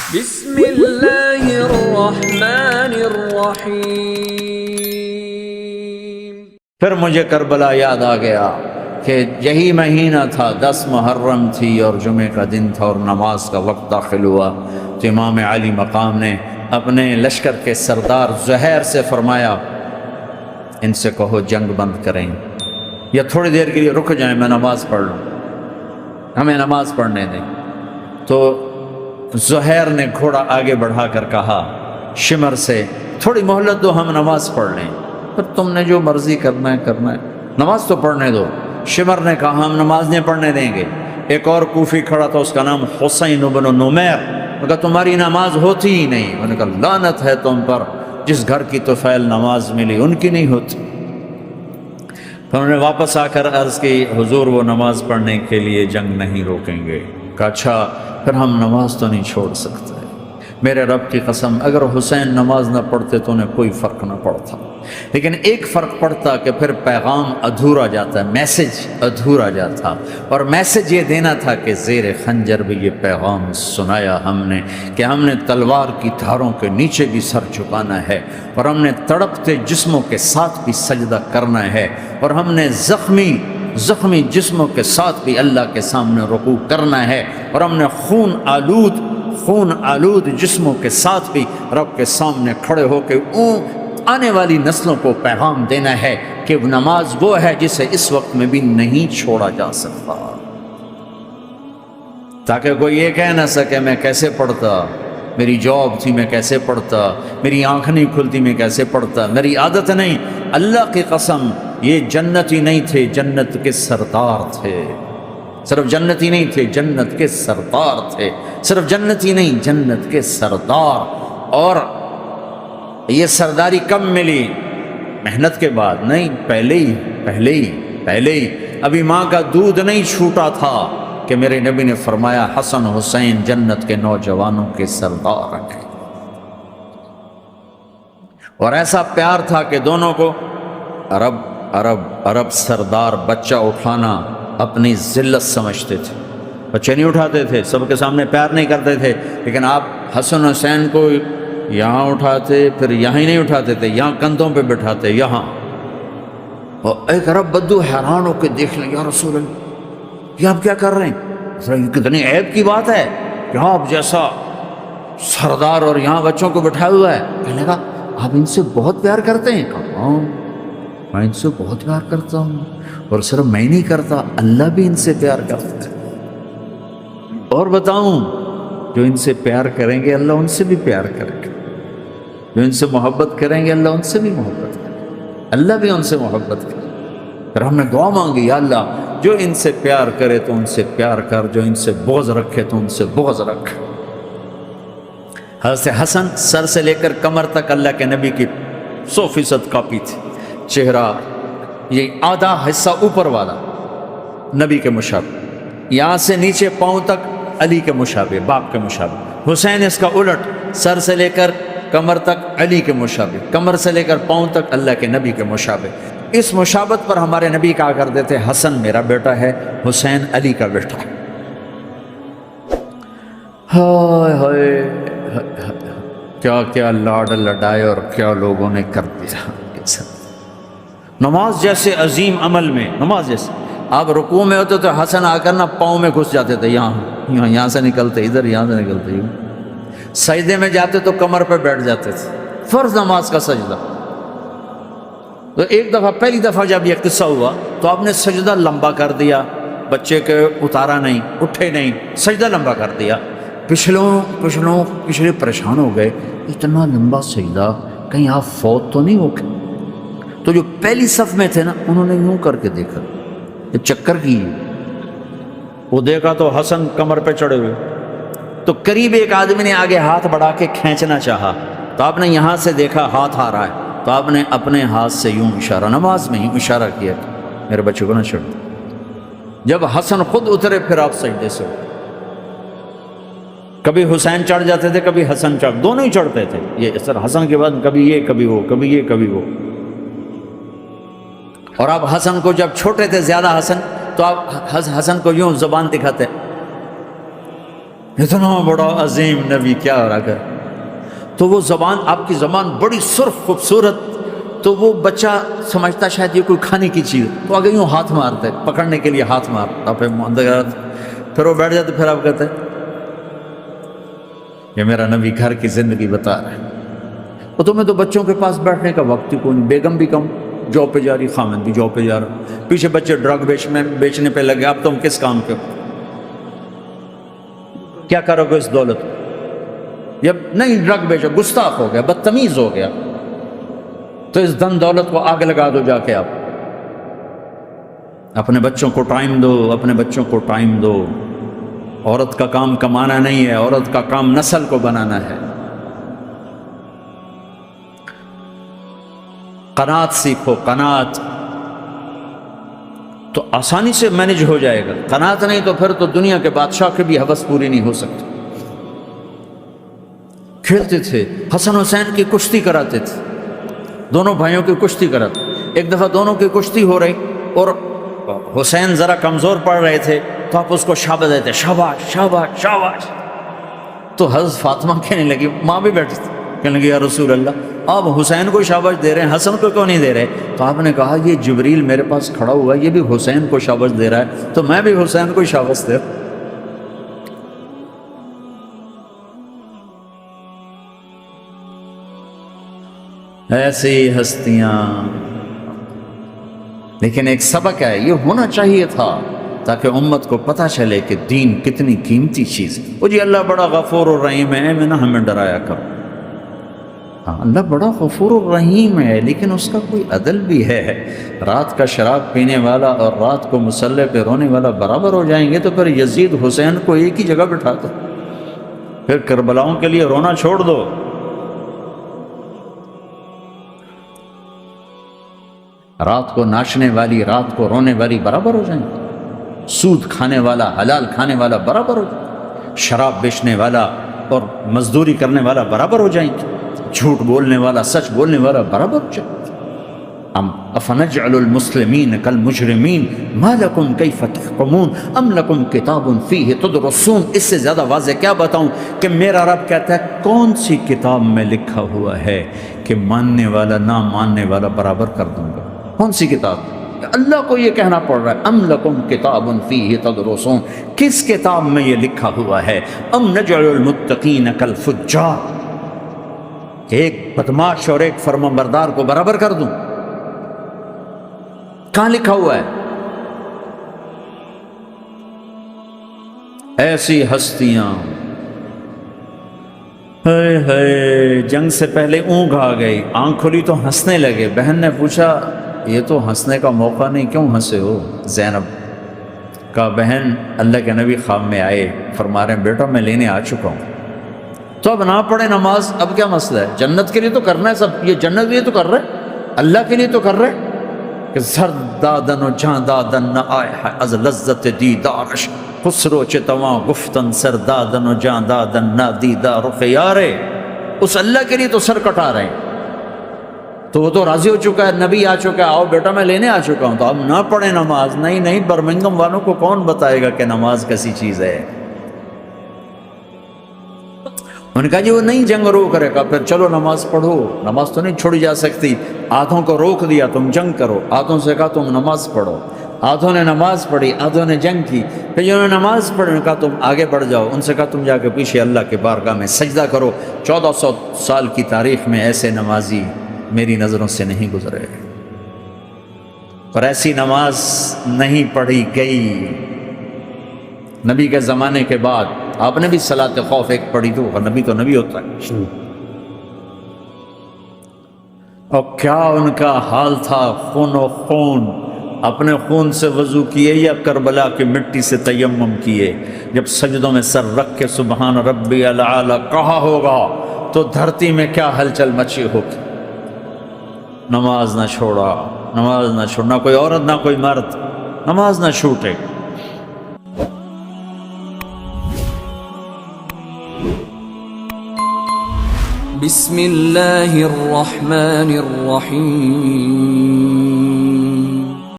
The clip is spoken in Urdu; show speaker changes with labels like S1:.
S1: بسم اللہ الرحمن الرحیم۔
S2: پھر مجھے کربلا یاد آ گیا کہ یہی مہینہ تھا، 10 محرم تھی اور جمعے کا دن تھا اور نماز کا وقت داخل ہوا تو امام علی مقام نے اپنے لشکر کے سردار زہیر سے فرمایا ان سے کہو جنگ بند کریں یا تھوڑی دیر کے لیے رک جائیں، میں نماز پڑھ لوں، ہمیں نماز پڑھنے دیں۔ تو زہیر نے گھوڑا آگے بڑھا کر کہا شمر سے تھوڑی مہلت دو، ہم نماز پڑھ لیں، پھر تم نے جو مرضی کرنا ہے نماز تو پڑھنے دو۔ شمر نے کہا ہم نماز نہیں پڑھنے دیں گے۔ ایک اور کوفی کھڑا تھا، اس کا نام حسین بن نمیر، نے کہا تمہاری نماز ہوتی ہی نہیں۔ انہوں نے کہا لعنت ہے تم پر، جس گھر کی طفیل نماز ملی ان کی نہیں ہوتی۔ پھر انہوں نے واپس آ کر عرض کی حضور وہ نماز پڑھنے کے لیے جنگ نہیں روکیں گے۔ کہا اچھا پھر ہم نماز تو نہیں چھوڑ سکتے، میرے رب کی قسم اگر حسین نماز نہ پڑھتے تو انہیں کوئی فرق نہ پڑتا، لیکن ایک فرق پڑتا کہ پھر پیغام ادھورا جاتا، میسج ادھورا جاتا، اور میسج یہ دینا تھا کہ زیر خنجر بھی یہ پیغام سنایا ہم نے کہ ہم نے تلوار کی دھاروں کے نیچے بھی سر جھکانا ہے، اور ہم نے تڑپتے جسموں کے ساتھ بھی سجدہ کرنا ہے، اور ہم نے زخمی جسموں کے ساتھ بھی اللہ کے سامنے رکوع کرنا ہے، اور ہم نے خون آلود جسموں کے ساتھ بھی رب کے سامنے کھڑے ہو کے آنے والی نسلوں کو پیغام دینا ہے کہ نماز وہ ہے جسے اس وقت میں بھی نہیں چھوڑا جا سکتا، تاکہ کوئی یہ کہہ نہ سکے میں کیسے پڑھتا، میری جاب تھی میں کیسے پڑھتا، میری آنکھ نہیں کھلتی میں کیسے پڑھتا، میری عادت نہیں۔ اللہ کی قسم یہ جنتی نہیں تھے، جنت کے سردار تھے، صرف جنتی نہیں تھے، جنت کے سردار تھے، صرف جنتی نہیں جنت کے سردار۔ اور یہ سرداری کب ملی؟ محنت کے بعد نہیں، پہلے ہی ابھی ماں کا دودھ نہیں چھوٹا تھا کہ میرے نبی نے فرمایا حسن حسین جنت کے نوجوانوں کے سردار ہیں، اور ایسا پیار تھا کہ دونوں کو عرب سردار بچہ اٹھانا اپنی ذلت سمجھتے تھے، بچے نہیں اٹھاتے تھے، سب کے سامنے پیار نہیں کرتے تھے، لیکن آپ حسن حسین کو یہاں اٹھاتے، پھر یہاں ہی نہیں اٹھاتے تھے، یہاں کندھوں پہ بٹھاتے، یہاں۔ اور ایک عرب بدو حیران ہو کے دیکھ لیں یا رسول اللہ یہ آپ کیا کر رہے ہیں؟ یہ کتنی عیب کی بات ہے کہ آپ جیسا سردار اور یہاں بچوں کو بٹھایا ہوا ہے۔ کہنے لگا آپ ان سے بہت پیار کرتے ہیں؟ کہا ہاں میں ان سے بہت پیار کرتا ہوں، اور صرف میں نہیں کرتا اللہ بھی ان سے پیار کرتا ہے، اور بتاؤں جو ان سے پیار کریں گے اللہ ان سے بھی پیار کرے گا، جو ان سے محبت کریں گے اللہ ان سے بھی محبت کرے گا، اللہ بھی ان سے محبت کرے۔ پھر ہم نے دعا مانگی یا اللہ جو ان سے پیار کرے تو ان سے پیار کر، جو ان سے بغض رکھے تو ان سے بغض رکھ۔ حضرت حسن سر سے لے کر کمر تک اللہ کے نبی کی 100% کاپی تھی، چہرہ یہ آدھا حصہ اوپر والا نبی کے مشابہ، یہاں سے نیچے پاؤں تک علی کے مشابہ، باپ کے مشابہ۔ حسین اس کا الٹ، سر سے لے کر کمر تک علی کے مشابہ، کمر سے لے کر پاؤں تک اللہ کے نبی کے مشابہ۔ اس مشابہت پر ہمارے نبی کہا کرتے تھے حسن میرا بیٹا ہے، حسین علی کا بیٹا ہے۔ ہائے ہائے کیا کیا لاڈ لڈائے اور کیا لوگوں نے کر دیا۔ نماز جیسے عظیم عمل میں، نماز جیسے آپ رکوع میں ہوتے تو حسن آ کر نہ پاؤں میں گھس جاتے تھے، یہاں سے نکلتے ادھر، یہاں سے نکلتے یوں۔ سجدے میں جاتے تو کمر پہ بیٹھ جاتے تھے، فرض نماز کا سجدہ۔ تو ایک دفعہ پہلی دفعہ جب یہ قصہ ہوا تو آپ نے سجدہ لمبا کر دیا، بچے کے اتارا نہیں، اٹھے نہیں، سجدہ لمبا کر دیا۔ پچھلے پریشان ہو گئے، اتنا لمبا سجدہ کہیں آپ فوت تو نہیں ہو گئے؟ تو جو پہلی صف میں تھے نا انہوں نے یوں کر کے دیکھا، یہ چکر کی، وہ دیکھا تو حسن کمر پہ چڑھے ہوئے، تو قریب ایک آدمی نے آگے ہاتھ بڑھا کے کھینچنا چاہا، تو آپ نے یہاں سے دیکھا ہاتھ آ رہا ہے، تو آپ نے اپنے ہاتھ سے یوں اشارہ، نماز میں یوں اشارہ کیا کہ میرے بچے کو نہ چھوڑ۔ جب حسن خود اترے پھر آپ سجدے سے اٹھے، کبھی حسین چڑھ جاتے تھے، کبھی حسن دونوں ہی چڑھتے تھے، یہ سر حسن کے بعد کبھی یہ کبھی وہ، کبھی یہ کبھی وہ۔ اور آپ حسن کو جب چھوٹے تھے زیادہ حسن، تو آپ حسن کو یوں زبان دکھاتے، اتنا بڑا عظیم نبی کیا ہو رہا ہے؟ تو وہ زبان، آپ کی زبان بڑی سرخ خوبصورت، تو وہ بچہ سمجھتا شاید یہ کوئی کھانے کی چیز، تو آگے یوں ہاتھ مارتا ہے، پکڑنے کے لیے ہاتھ مارتا، پھر وہ بیٹھ جاتے، پھر آپ کہتے ہیں یہ میرا نبی گھر کی زندگی بتا رہا ہے۔ وہ تمہیں تو بچوں کے پاس بیٹھنے کا وقت ہی کوئی نہیں، بیگم بھی کم جاب پہ جا رہی، خامد بھی جاب پہ جا رہا، پیچھے بچے ڈرگ بیچنے پہ لگے، اب تم کس کام کے ہو؟ کیا کرو گے اس دولت کو؟ یا نہیں ڈرگ بیچو، گستاخ ہو گیا، بدتمیز ہو گیا، تو اس دن دولت کو آگ لگا دو جا کے۔ آپ اپنے بچوں کو ٹائم دو، اپنے بچوں کو ٹائم دو۔ عورت کا کام کمانا نہیں ہے، عورت کا کام نسل کو بنانا ہے۔ قناعت سیکھو، قناعت تو آسانی سے مینج ہو جائے گا، قناعت نہیں تو پھر تو دنیا کے بادشاہ کی بھی ہوس پوری نہیں ہو سکتی۔ کھیلتے تھے، حسن حسین کی کشتی کراتے تھے، دونوں بھائیوں کی کشتی کراتے۔ ایک دفعہ دونوں کی کشتی ہو رہی اور حسین ذرا کمزور پڑ رہے تھے، تو آپ اس کو شاباش دیتے، شاباش شاباش شاباش۔ تو حضرت فاطمہ کہنے لگی، ماں بھی بیٹھی تھی، کہنے لگی یا رسول اللہ آپ حسین کو شاباش دے رہے ہیں، حسن کو کیوں نہیں دے رہے؟ تو آپ نے کہا یہ جبریل میرے پاس کھڑا ہوا ہے، یہ بھی حسین کو شاباش دے رہا ہے، تو میں بھی حسین کو شاباش دے رہا ہوں۔ ایسی ہستیاں، لیکن ایک سبق ہے، یہ ہونا چاہیے تھا تاکہ امت کو پتہ چلے کہ دین کتنی قیمتی چیز ہے۔ وہ جی اللہ بڑا غفور الرحیم ہے، میں نہ ہمیں ڈرایا کرو۔ ہاں اللہ بڑا غفور الرحیم ہے، لیکن اس کا کوئی عدل بھی ہے۔ رات کا شراب پینے والا اور رات کو مصلی پہ رونے والا برابر ہو جائیں گے، تو پھر یزید حسین کو ایک ہی جگہ بٹھا دو، پھر کربلاؤں کے لیے رونا چھوڑ دو۔ رات کو ناچنے والی، رات کو رونے والی برابر ہو جائیں گے، سود کھانے والا، حلال کھانے والا برابر ہو جائیں گے، شراب بیچنے والا اور مزدوری کرنے والا برابر ہو جائیں گے، جھوٹ بولنے والا، سچ بولنے والا برابر ہو جائیں گے۔ ام افنجعل المسلمین کالمجرمین ما لکم کیف تحکمون ام لکم کتاب فیہ تدرسون۔ اس سے زیادہ واضح کیا بتاؤں کہ میرا رب کہتا ہے کون سی کتاب میں لکھا ہوا ہے کہ ماننے والا نہ ماننے والا برابر کر دوں گا؟ کون سی کتاب؟ اللہ کو یہ کہنا پڑ رہا ہے ام لکم کتاب فیہ تدرسون، کس کتاب میں یہ لکھا ہوا ہے؟ ام نجعل المتقین کالفجار، کہ ایک بدماش اور ایک فرمانبردار کو برابر کر دوں؟ کہاں لکھا ہوا ہے؟ ایسی ہستیاں، جنگ سے پہلے اونگ آ گئی، آنکھ کھلی تو ہنسنے لگے۔ بہن نے پوچھا یہ تو ہنسنے کا موقع نہیں، کیوں ہنسے ہو؟ زینب کہا بہن اللہ کے نبی خواب میں آئے، فرما رہے ہیں بیٹا میں لینے آ چکا ہوں، تو اب نہ پڑھے نماز، اب کیا مسئلہ ہے؟ جنت کے لیے تو کرنا ہے سب، یہ جنت کے لیے تو کر رہے، اللہ کے لیے تو کر رہے کہ سر دادن و جان دادن نہ آئے ہے از لذت دیدارش، خسرو چتواں گفتن سر دادن و جان دادن نہ دیدار خیارے۔ اس اللہ کے لیے تو سر کٹا رہے ہیں، تو وہ تو راضی ہو چکا ہے، نبی آ چکا ہے، آؤ بیٹا میں لینے آ چکا ہوں، تو اب نہ پڑھیں نماز؟ نہیں نہیں، برمنگم والوں کو کون بتائے گا کہ نماز کیسی چیز ہے؟ انہوں نے کہا جی وہ نہیں جنگ روک رہے، کہا پھر چلو نماز پڑھو، نماز تو نہیں چھوڑی جا سکتی۔ آدھوں کو روک دیا تم جنگ کرو، آدھوں سے کہا تم نماز پڑھو، آدھوں نے نماز پڑھی، آدھوں نے جنگ کی۔ پھر جنہوں نے نماز پڑھی انہوں نے کہا تم آگے بڑھ جاؤ، ان سے کہا تم جا کے پیچھے اللہ کے بارگاہ میں سجدہ کرو۔ 1400 سال کی تاریخ میں ایسے نمازی میری نظروں سے نہیں گزرے، اور ایسی نماز نہیں پڑھی گئی نبی کے زمانے کے بعد۔ آپ نے بھی صلاۃ خوف ایک پڑھی تو نبی ہوتا ہے، اور کیا ان کا حال تھا، خون و خون، اپنے خون سے وضو کیے یا کربلا کی مٹی سے تیمم کیے؟ جب سجدوں میں سر رکھ کے سبحان ربی الاعلی کہا ہوگا تو دھرتی میں کیا ہلچل مچی ہوگی۔ نماز نہ چھوڑا، نماز نہ چھوڑنا، کوئی عورت نہ کوئی مرد، نماز نہ چھوٹے۔
S1: بسم اللہ الرحمن الرحیم۔